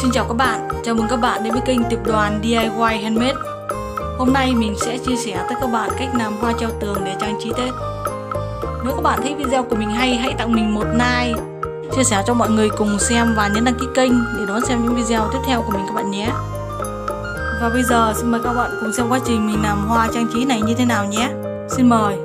Xin chào các bạn, chào mừng các bạn đến với kênh Tiệp Đoàn DIY Handmade. Hôm nay mình sẽ chia sẻ tới các bạn cách làm hoa treo tường để trang trí Tết. Nếu các bạn thấy video của mình hay, hãy tặng mình một like, chia sẻ cho mọi người cùng xem và nhấn đăng ký kênh để đón xem những video tiếp theo của mình các bạn nhé. Và bây giờ xin mời các bạn cùng xem quá trình mình làm hoa trang trí này như thế nào nhé. Xin mời.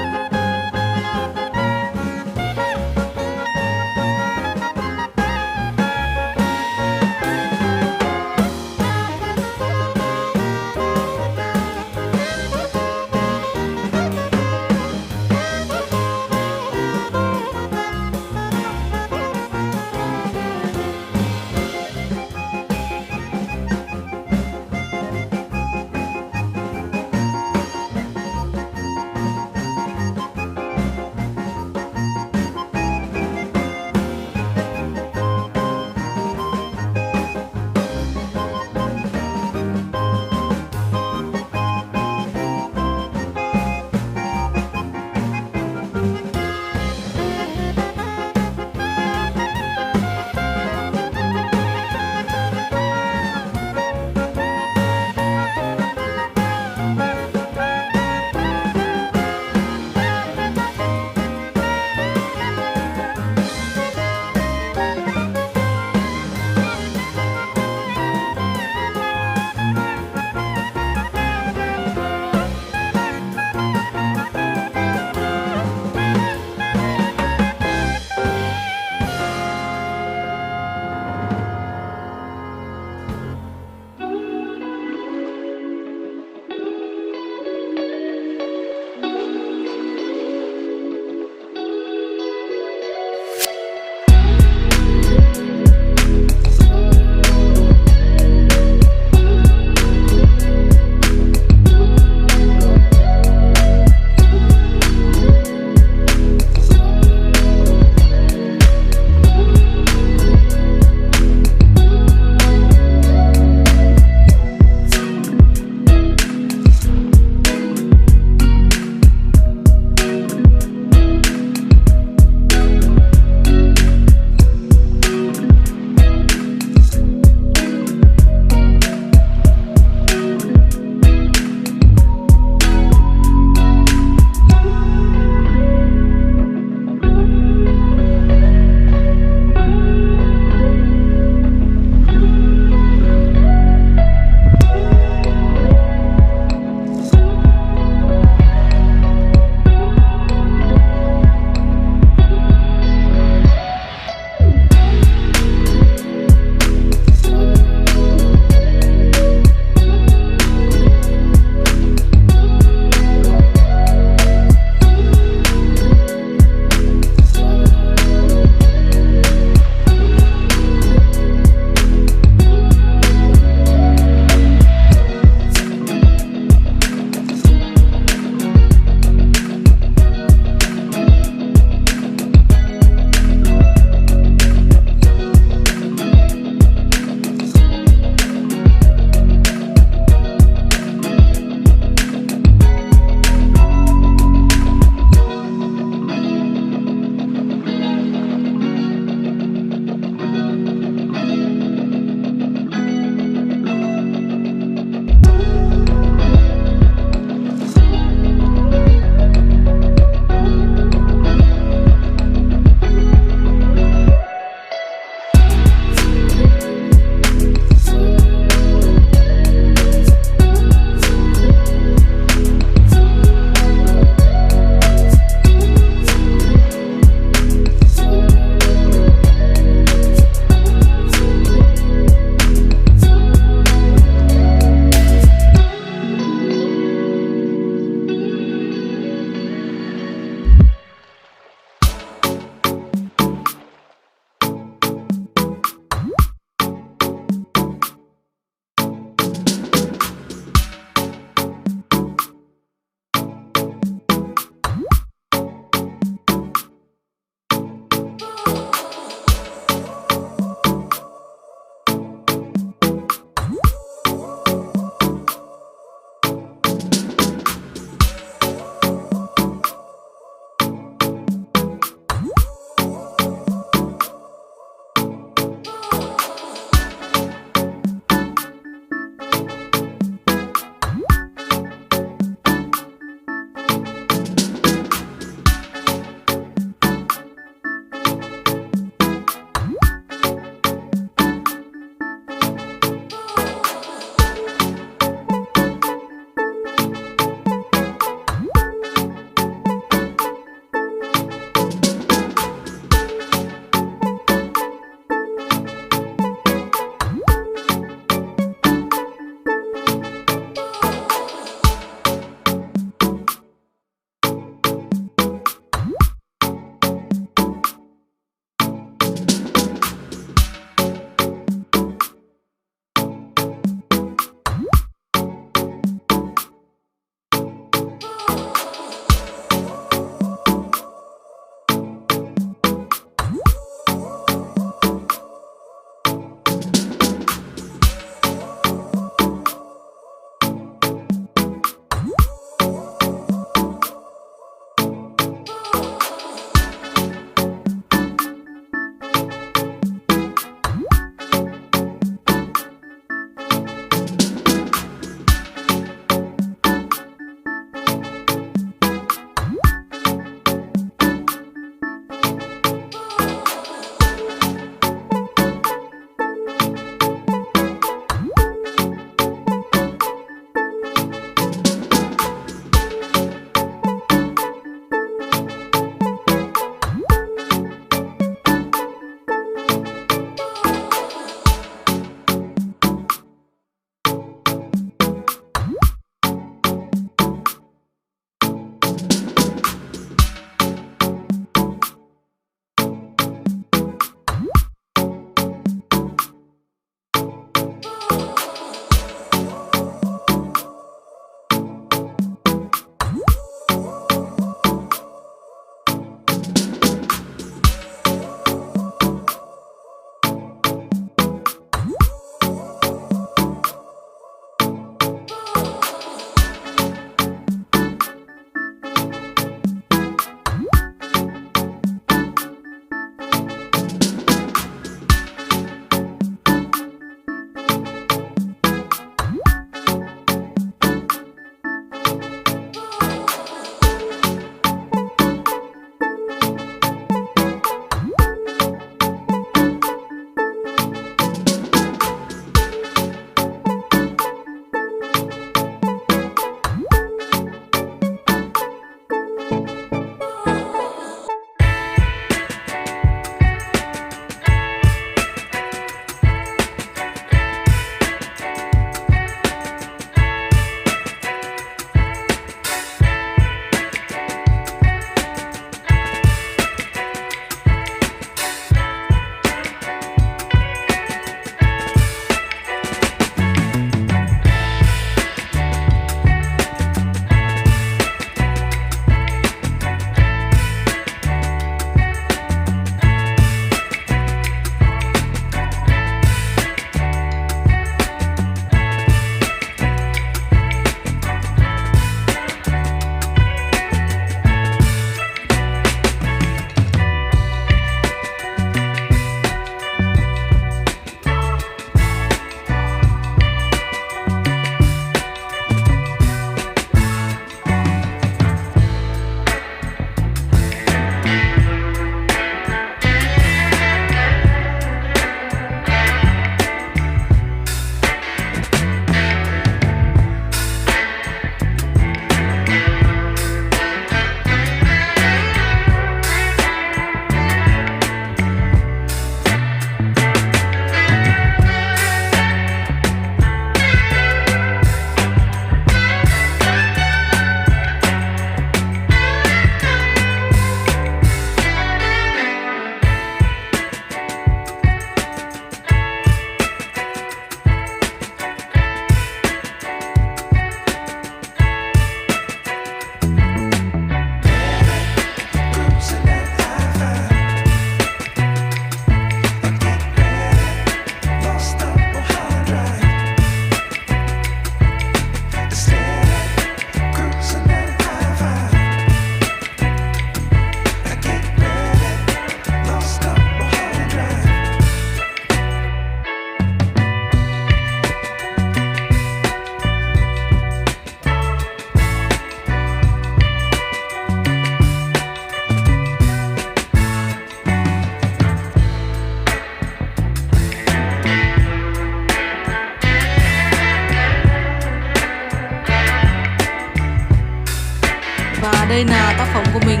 và đây là tác phẩm của mình.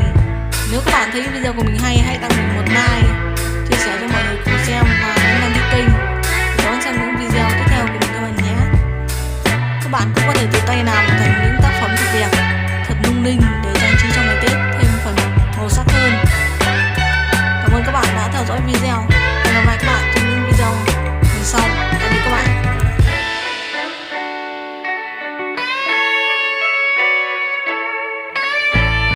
Nếu các bạn thấy video của mình hay, hãy tặng mình một like, chia sẻ cho mọi người cùng xem và nhấn đăng ký kênh để đón xem những video tiếp theo của mình các bạn nhé. Các bạn cũng có thể tự tay làm thành những tác phẩm thật đẹp, thật lung linh để trang trí trong ngày Tết thêm phần màu sắc hơn. Cảm ơn các bạn đã theo dõi video. Hẹn gặp lại các bạn